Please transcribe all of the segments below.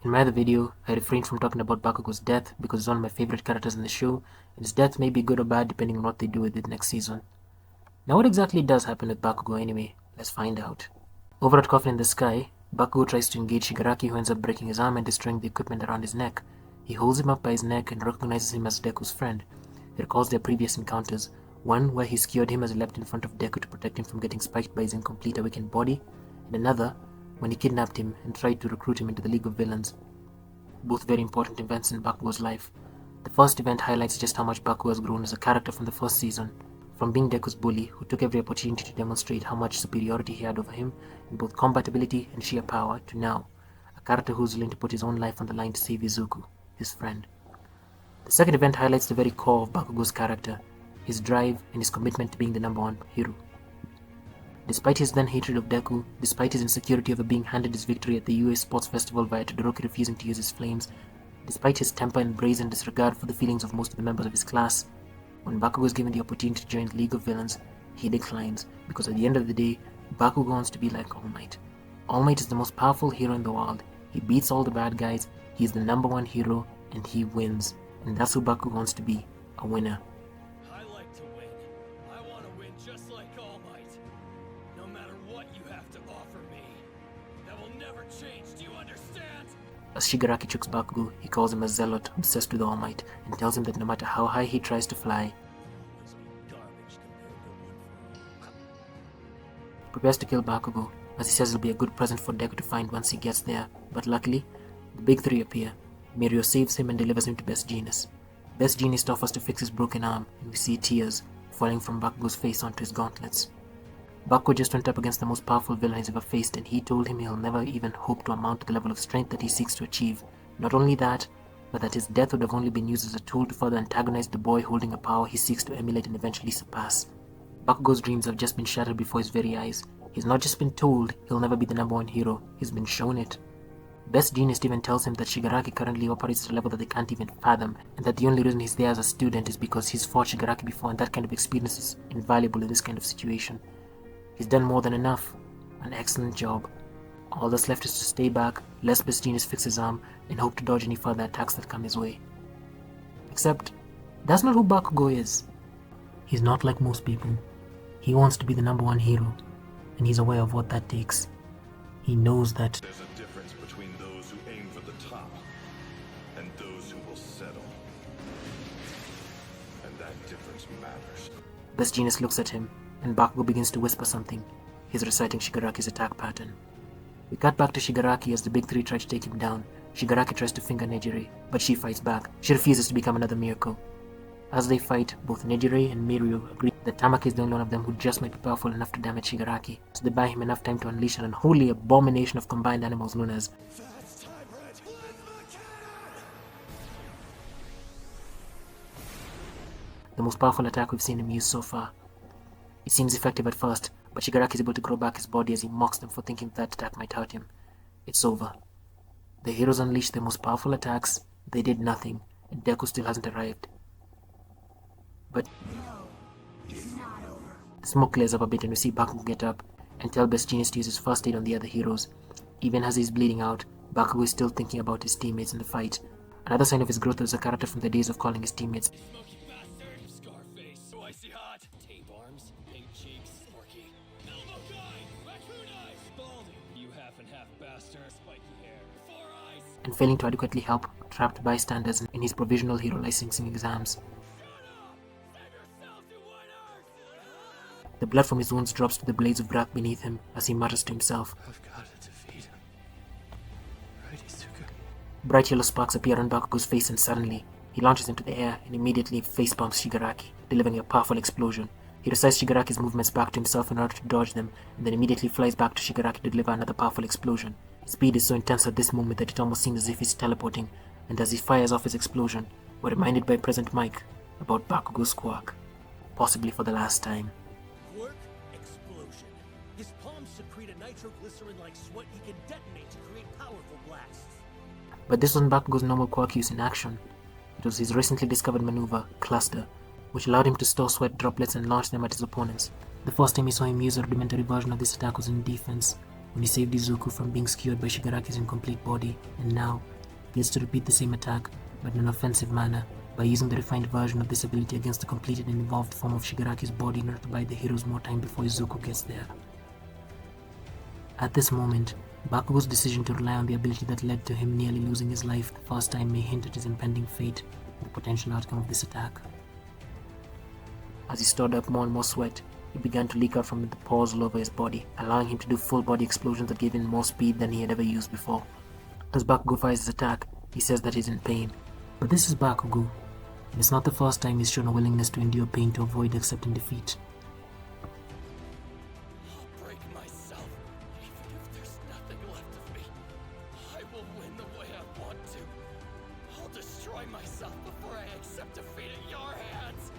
In my other video, I refrained from talking about Bakugo's death because he's one of my favorite characters in the show, and his death may be good or bad depending on what they do with it next season. Now what exactly does happen with Bakugo anyway? Let's find out. Over at Coffin in the Sky, Bakugo tries to engage Shigaraki, who ends up breaking his arm and destroying the equipment around his neck. He holds him up by his neck and recognizes him as Deku's friend. He recalls their previous encounters, one where he skewered him as he leapt in front of Deku to protect him from getting spiked by his incomplete awakened body, and another when he kidnapped him and tried to recruit him into the League of Villains. Both very important events in Bakugo's life. The first event highlights just how much Bakugo has grown as a character from the first season, from being Deku's bully who took every opportunity to demonstrate how much superiority he had over him in both combat ability and sheer power, to now, a character who's willing to put his own life on the line to save Izuku, his friend. The second event highlights the very core of Bakugo's character, his drive and his commitment to being the #1 hero. Despite his then hatred of Deku, despite his insecurity over being handed his victory at the UA Sports Festival via Todoroki refusing to use his flames, despite his temper and brazen disregard for the feelings of most of the members of his class, when Bakugo is given the opportunity to join the League of Villains, he declines, because at the end of the day, Bakugo wants to be like All Might. All Might is the most powerful hero in the world. He beats all the bad guys, he is the #1 hero, and he wins. And that's who Bakugo wants to be, a winner. I like to win. I want to win just like All Might. No matter what you have to offer me. That will never change, do you understand? As Shigaraki chokes Bakugo, he calls him a zealot obsessed with All Might and tells him that no matter how high he tries to fly, he prepares to kill Bakugo, as he says it'll be a good present for Deku to find once he gets there. But luckily, the big three appear. Mirio saves him and delivers him to Best Genius. Best Genius offers to fix his broken arm, and we see tears falling from Bakugo's face onto his gauntlets. Bakugo just went up against the most powerful villain he's ever faced, and he told him he'll never even hope to amount to the level of strength that he seeks to achieve. Not only that, but that his death would have only been used as a tool to further antagonize the boy holding a power he seeks to emulate and eventually surpass. Bakugo's dreams have just been shattered before his very eyes. He's not just been told he'll never be the #1 hero, he's been shown it. Best Genius even tells him that Shigaraki currently operates at a level that they can't even fathom, and that the only reason he's there as a student is because he's fought Shigaraki before, and that kind of experience is invaluable in this kind of situation. He's done more than enough. An excellent job. All that's left is to stay back, let Best Genius fix his arm, and hope to dodge any further attacks that come his way. Except, that's not who Bakugo is. He's not like most people. He wants to be the #1 hero, and he's aware of what that takes. He knows that there's a difference between those who aim for the top and those who will settle. And that difference matters. Best Genius looks at him, and Bakugo begins to whisper something. He's reciting Shigaraki's attack pattern. We cut back to Shigaraki as the big three try to take him down. Shigaraki tries to finger Nejire, but she fights back. She refuses to become another Miracle. As they fight, both Nejire and Mirio agree that Tamaki is the only one of them who just might be powerful enough to damage Shigaraki, so they buy him enough time to unleash an unholy abomination of combined animals known as the most powerful attack we've seen him use so far. It seems effective at first, but Shigaraki is able to grow back his body as he mocks them for thinking that attack might hurt him. It's over. The heroes unleashed their most powerful attacks, they did nothing, and Deku still hasn't arrived. But the smoke clears up a bit and we see Bakugo get up and tell Best Genius to use his first aid on the other heroes. Even as he's bleeding out, Bakugo is still thinking about his teammates in the fight. Another sign of his growth as a character from the days of calling his teammates Smoky bastard, Scarface, spicy hot, tape arms, pink cheeks, Sparky, elbow guy, raccoon eyes, balding, you half and half bastard, spiky hair, 4 eyes, and failing to adequately help trapped bystanders in his provisional hero licensing exams. The blood from his wounds drops to the blades of wrath beneath him as he mutters to himself. I've got to defeat him. Right, Izuku? Bright yellow sparks appear on Bakugo's face and suddenly, he launches into the air and immediately facepalms Shigaraki, delivering a powerful explosion. He recites Shigaraki's movements back to himself in order to dodge them, and then immediately flies back to Shigaraki to deliver another powerful explosion. His speed is so intense at this moment that it almost seems as if he's teleporting, and as he fires off his explosion, we're reminded by Present Mike about Bakugo's quirk, possibly for the last time. quirk, explosion. His palms secrete a nitroglycerin-like sweat he can detonate to create powerful blasts. But this wasn't Bakugo's normal quirk use in action. It was his recently discovered maneuver, Cluster, which allowed him to store sweat droplets and launch them at his opponents. The first time we saw him use a rudimentary version of this attack was in defense, when he saved Izuku from being skewered by Shigaraki's incomplete body, and now, gets to repeat the same attack, but in an offensive manner, by using the refined version of this ability against the completed and evolved form of Shigaraki's body in order to buy the heroes more time before Izuku gets there. At this moment, Bakugo's decision to rely on the ability that led to him nearly losing his life the first time may hint at his impending fate and the potential outcome of this attack. As he stored up more and more sweat, it began to leak out from the pores all over his body, allowing him to do full body explosions that gave him more speed than he had ever used before. As Bakugo fires his attack, he says that he's in pain. But this is Bakugo, and it's not the first time he's shown a willingness to endure pain to avoid accepting defeat. I'll break myself, even if there's nothing left of me. I will win the way I want to. I'll destroy myself before I accept defeat at your hands.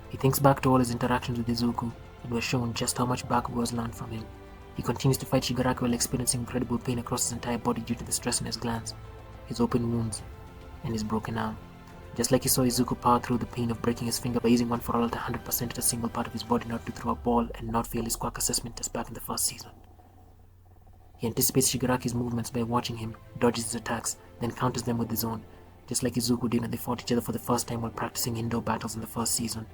He thinks back to all his interactions with Izuku, and was shown just how much Bakugo has learned from him. He continues to fight Shigaraki while experiencing incredible pain across his entire body due to the stress in his glands, his open wounds, and his broken arm. Just like he saw Izuku power through the pain of breaking his finger by using one for all at 100% at a single part of his body in order to throw a ball and not fail his quack assessment test back in the first season. He anticipates Shigaraki's movements by watching him, dodges his attacks, then counters them with his own, just like Izuku did when they fought each other for the first time while practicing indoor battles in the first season.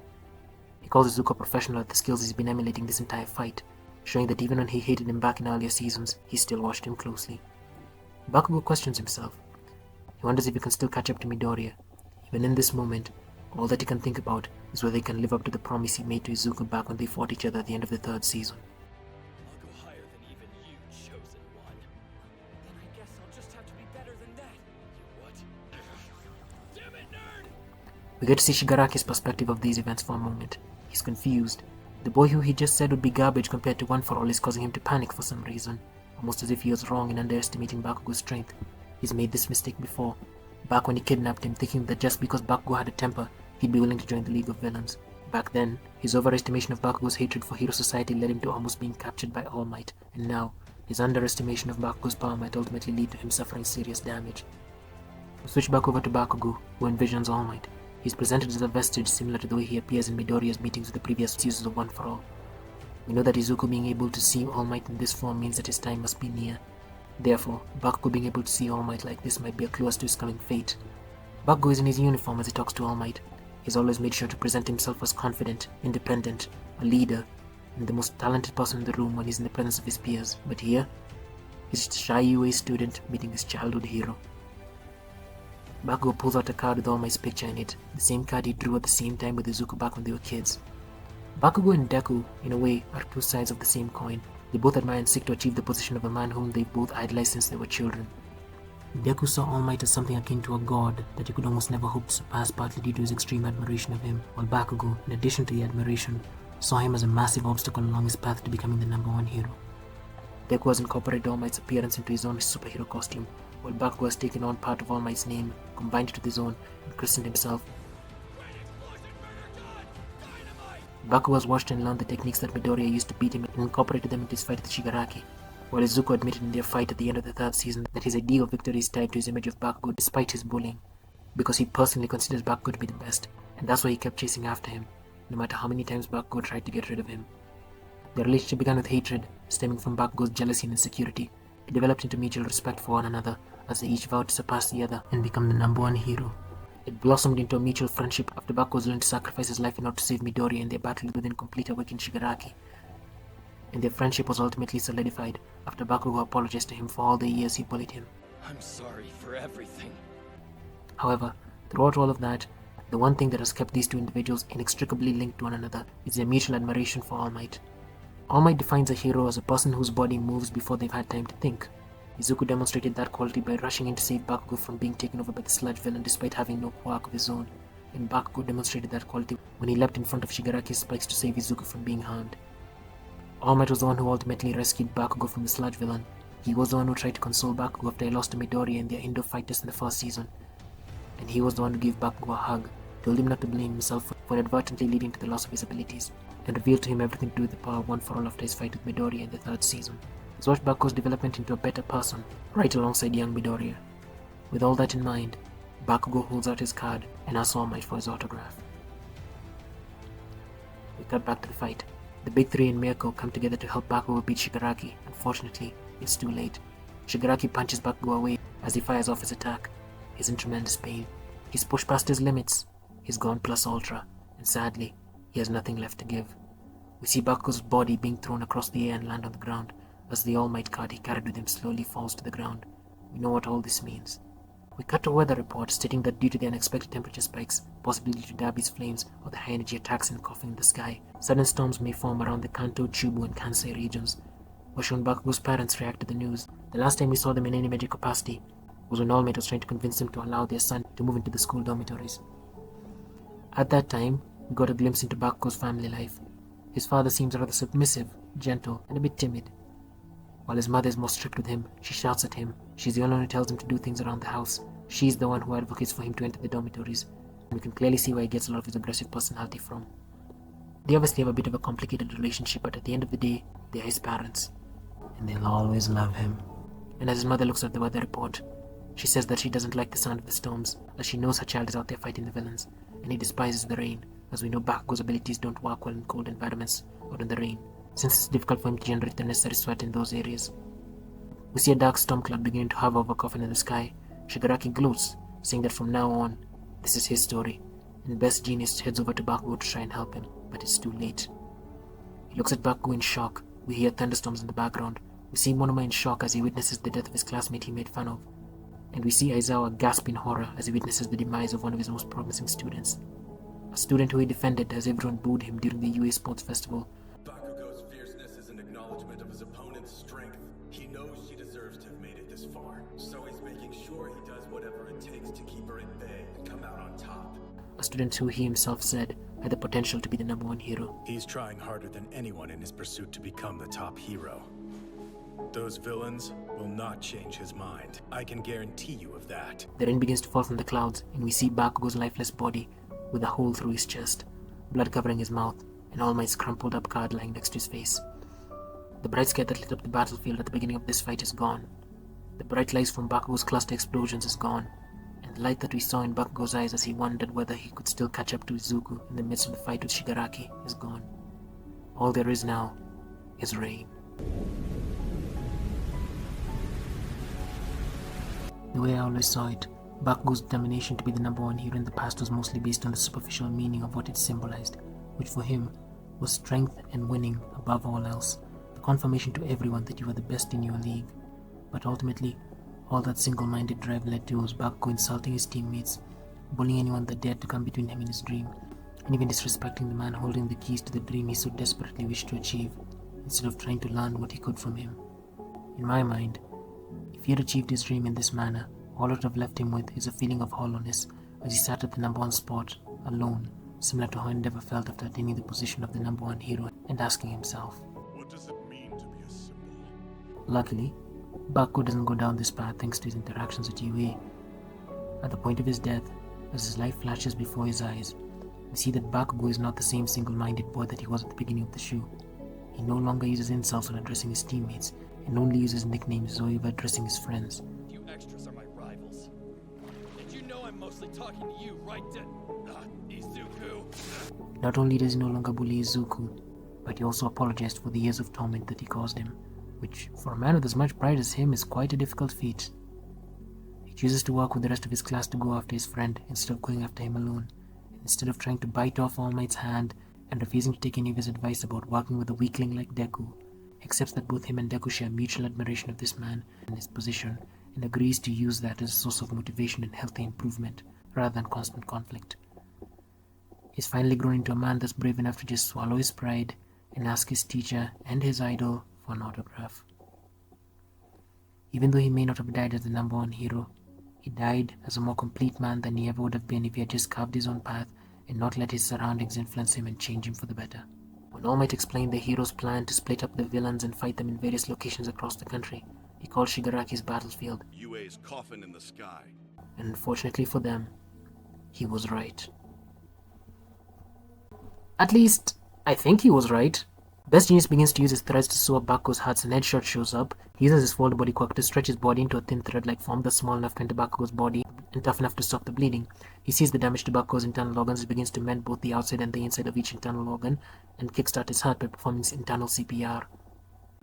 He calls Izuku a professional at the skills he's been emulating this entire fight, showing that even when he hated him back in earlier seasons, he still watched him closely. Bakugo questions himself. He wonders if he can still catch up to Midoriya. Even in this moment, all that he can think about is whether he can live up to the promise he made to Izuku back when they fought each other at the end of the third season. I'll go higher than even you, chosen one. Then I guess I'll just have to be better than that. You what? Damn it, nerd! We get to see Shigaraki's perspective of these events for a moment. He's confused. The boy who he just said would be garbage compared to One For All is causing him to panic for some reason, almost as if he was wrong in underestimating Bakugo's strength. He's made this mistake before, back when he kidnapped him, thinking that just because Bakugo had a temper, he'd be willing to join the League of Villains. Back then, his overestimation of Bakugo's hatred for Hero Society led him to almost being captured by All Might, and now, his underestimation of Bakugo's power might ultimately lead to him suffering serious damage. We switch back over to Bakugo, who envisions All Might. He's presented as a vestige similar to the way he appears in Midoriya's meetings with the previous users of One For All. We know that Izuku being able to see All Might in this form means that his time must be near. Therefore, Bakugo being able to see All Might like this might be a clue as to his coming fate. Bakugo is in his uniform as he talks to All Might. He's always made sure to present himself as confident, independent, a leader, and the most talented person in the room when he's in the presence of his peers. But here, he's just a shy UA student meeting his childhood hero. Bakugo pulls out a card with All Might's picture in it, the same card he drew at the same time with Izuku back when they were kids. Bakugo and Deku, in a way, are two sides of the same coin. They both admire and seek to achieve the position of a man whom they've both idolized since they were children. Deku saw All Might as something akin to a god that he could almost never hope to surpass, partly due to his extreme admiration of him, while Bakugo, in addition to the admiration, saw him as a massive obstacle along his path to becoming the #1 hero. Deku has incorporated All Might's appearance into his own superhero costume, while Bakugo has taken on part of All Might's name, combined it with his own, and christened himself. Bakugo has watched and learned the techniques that Midoriya used to beat him and incorporated them into his fight with Shigaraki, while Izuku admitted in their fight at the end of the third season that his idea of victory is tied to his image of Bakugo despite his bullying, because he personally considers Bakugo to be the best, and that's why he kept chasing after him, no matter how many times Bakugo tried to get rid of him. Their relationship began with hatred, stemming from Bakugo's jealousy and insecurity. It developed into mutual respect for one another, as they each vowed to surpass the other and become the #1 hero. It blossomed into a mutual friendship after Bakugo was willing to sacrifice his life in order to save Midoriya in their battle with incomplete awakened Shigaraki. And their friendship was ultimately solidified after Bakugo apologized to him for all the years he bullied him. I'm sorry for everything. However, throughout all of that, the one thing that has kept these two individuals inextricably linked to one another is their mutual admiration for All Might. All Might defines a hero as a person whose body moves before they've had time to think. Izuku demonstrated that quality by rushing in to save Bakugo from being taken over by the sludge villain despite having no quirk of his own, and Bakugo demonstrated that quality when he leapt in front of Shigaraki's spikes to save Izuku from being harmed. All Might was the one who ultimately rescued Bakugo from the sludge villain. He was the one who tried to console Bakugo after he lost to Midoriya in their indoor fight test in the first season, and he was the one who gave Bakugo a hug, told him not to blame himself for inadvertently leading to the loss of his abilities, and revealed to him everything to do with the power One For All after his fight with Midoriya in the third season. He's watched Bakugo's development into a better person, right alongside young Midoriya. With all that in mind, Bakugo holds out his card and asks All Might for his autograph. We cut back to the fight. The big three and Mirko come together to help Bakugo beat Shigaraki. Unfortunately, it's too late. Shigaraki punches Bakugo away as he fires off his attack, He's in tremendous pain. He's pushed past his limits. He's gone plus ultra, and sadly, he has nothing left to give. We see Bakugo's body being thrown across the air and land on the ground, as the All Might card he carried with him slowly falls to the ground. We know what all this means. We cut to a weather report stating that due to the unexpected temperature spikes, possibly due to Dabi's flames or the high energy attacks and coughing in the sky, sudden storms may form around the Kanto, Chubu, and Kansai regions. We're shown Bakugo's parents react to the news. The last time we saw them in any major capacity was when All Might was trying to convince them to allow their son to move into the school dormitories. At that time, we got a glimpse into Bakugo's family life. His father seems rather submissive, gentle, and a bit timid. While his mother is more strict with him, she shouts at him. She's the only one who tells him to do things around the house. She's the one who advocates for him to enter the dormitories. And we can clearly see where he gets a lot of his aggressive personality from. They obviously have a bit of a complicated relationship, but at the end of the day, they are his parents. And they'll always love him. And as his mother looks at the weather report, she says that she doesn't like the sound of the storms, as she knows her child is out there fighting the villains, and he despises the rain, as we know Bakugo's abilities don't work well in cold environments or in the rain, since it's difficult for him to generate the necessary sweat in those areas. We see a dark storm cloud beginning to hover over Coffin in the sky. Shigaraki gloats, saying that from now on, this is his story, and Best Genius heads over to Bakugo to try and help him, but it's too late. He looks at Bakugo in shock. We hear thunderstorms in the background. We see Monoma in shock as he witnesses the death of his classmate he made fun of. And we see Aizawa gasp in horror as he witnesses the demise of one of his most promising students. A student who he defended as everyone booed him during the UA Sports Festival. Bakugo's fierceness is an acknowledgement of his opponent's strength. He knows she deserves to have made it this far, so he's making sure he does whatever it takes to keep her at bay and come out on top. A student who he himself said had the potential to be the #1 hero. He's trying harder than anyone in his pursuit to become the top hero. Those villains will not change his mind. I can guarantee you of that. The rain begins to fall from the clouds, and we see Bakugo's lifeless body with a hole through his chest, blood covering his mouth, and All Might's crumpled up card lying next to his face. The bright sky that lit up the battlefield at the beginning of this fight is gone. The bright lights from Bakugo's cluster explosions is gone, and the light that we saw in Bakugo's eyes as he wondered whether he could still catch up to Izuku in the midst of the fight with Shigaraki is gone. All there is now is rain. The way I always saw it, Bakugo's determination to be the #1 hero in the past was mostly based on the superficial meaning of what it symbolized, which for him was strength and winning above all else, the confirmation to everyone that you were the best in your league. But ultimately, all that single-minded drive led to was Bakugo insulting his teammates, bullying anyone that dared to come between him and his dream, and even disrespecting the man holding the keys to the dream he so desperately wished to achieve, instead of trying to learn what he could from him. In my mind, if he had achieved his dream in this manner, all it would have left him with is a feeling of hollowness as he sat at the #1 spot, alone, similar to how Endeavor felt after attaining the position of the #1 hero, and asking himself, What does it mean to be a symbol? Luckily, Bakugo doesn't go down this path thanks to his interactions with UA. At the point of his death, as his life flashes before his eyes, we see that Bakugo is not the same single-minded boy that he was at the beginning of the show. He no longer uses insults when addressing his teammates, and only uses nicknames when addressing his friends. You extras are my rivals. And you know I'm mostly talking to you, right, Izuku? Not only does he no longer bully Izuku, but he also apologized for the years of torment that he caused him, which, for a man with as much pride as him, is quite a difficult feat. He chooses to work with the rest of his class to go after his friend instead of going after him alone, and instead of trying to bite off All Might's hand and refusing to take any of his advice about working with a weakling like Deku, accepts that both him and Deku share mutual admiration of this man and his position, and agrees to use that as a source of motivation and healthy improvement, rather than constant conflict. He's finally grown into a man that's brave enough to just swallow his pride and ask his teacher and his idol for an autograph. Even though he may not have died as the #1 hero, he died as a more complete man than he ever would have been if he had just carved his own path and not let his surroundings influence him and change him for the better. When All Might explained the hero's plan to split up the villains and fight them in various locations across the country, he called Shigaraki's battlefield, UA's coffin in the sky. and unfortunately for them, he was right. At least, I think he was right. Best Genius begins to use his threads to sew up Bakugo's hearts and Headshot shows up. He uses his fold body quirk to stretch his body into a thin thread-like form that's small enough to enter Bakugo's body and tough enough to stop the bleeding. He sees the damage to Bakugo's internal organs and begins to mend both the outside and the inside of each internal organ and kickstart his heart by performing internal CPR.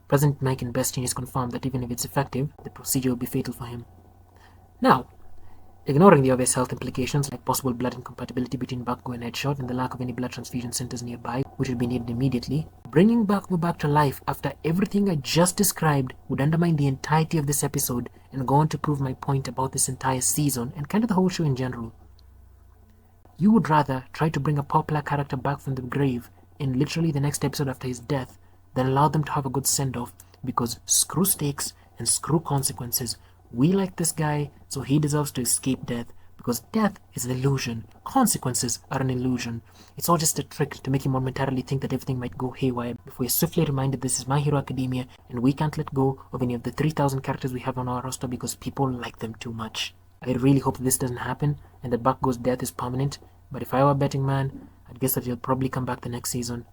President Mike and Best Genius confirm that even if it's effective, the procedure will be fatal for him. Now, Ignoring the obvious health implications like possible blood incompatibility between Bakugo and Headshot and the lack of any blood transfusion centers nearby, which would be needed immediately, bringing Bakugo back to life after everything I just described would undermine the entirety of this episode and go on to prove my point about this entire season and kind of the whole show in general. You would rather try to bring a popular character back from the grave in literally the next episode after his death than allow them to have a good send-off, because screw stakes and screw consequences. We like this guy, so he deserves to escape death, because death is an illusion. Consequences are an illusion. It's all just a trick to make you momentarily think that everything might go haywire before you're swiftly reminded this is My Hero Academia and we can't let go of any of the 3,000 characters we have on our roster because people like them too much. I really hope this doesn't happen and that Bakugo's death is permanent, but if I were a betting man, I'd guess that he'll probably come back the next season.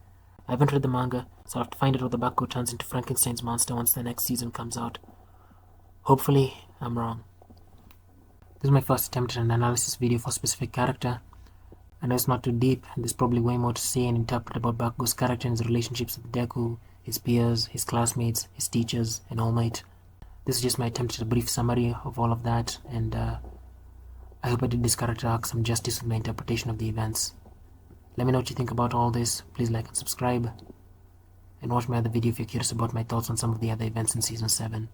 I haven't read the manga, so I'll have to find out what the Bakugo turns into Frankenstein's monster once the next season comes out. Hopefully, I'm wrong. This is my first attempt at an analysis video for a specific character. I know it's not too deep, and there's probably way more to say and interpret about Bakugo's character and his relationships with Deku, his peers, his classmates, his teachers, and All Might. This is just my attempt at a brief summary of all of that, and I hope I did this character arc some justice with my interpretation of the events. Let me know what you think about all this. Please like and subscribe, and watch my other video if you're curious about my thoughts on some of the other events in Season 7.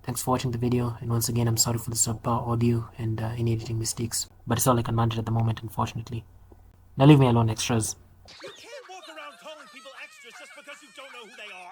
Thanks for watching the video, and once again I'm sorry for the subpar audio and any editing mistakes, but it's all I can manage at the moment, unfortunately. Now leave me alone, extras. You can't walk around calling people extras just because you don't know who they are.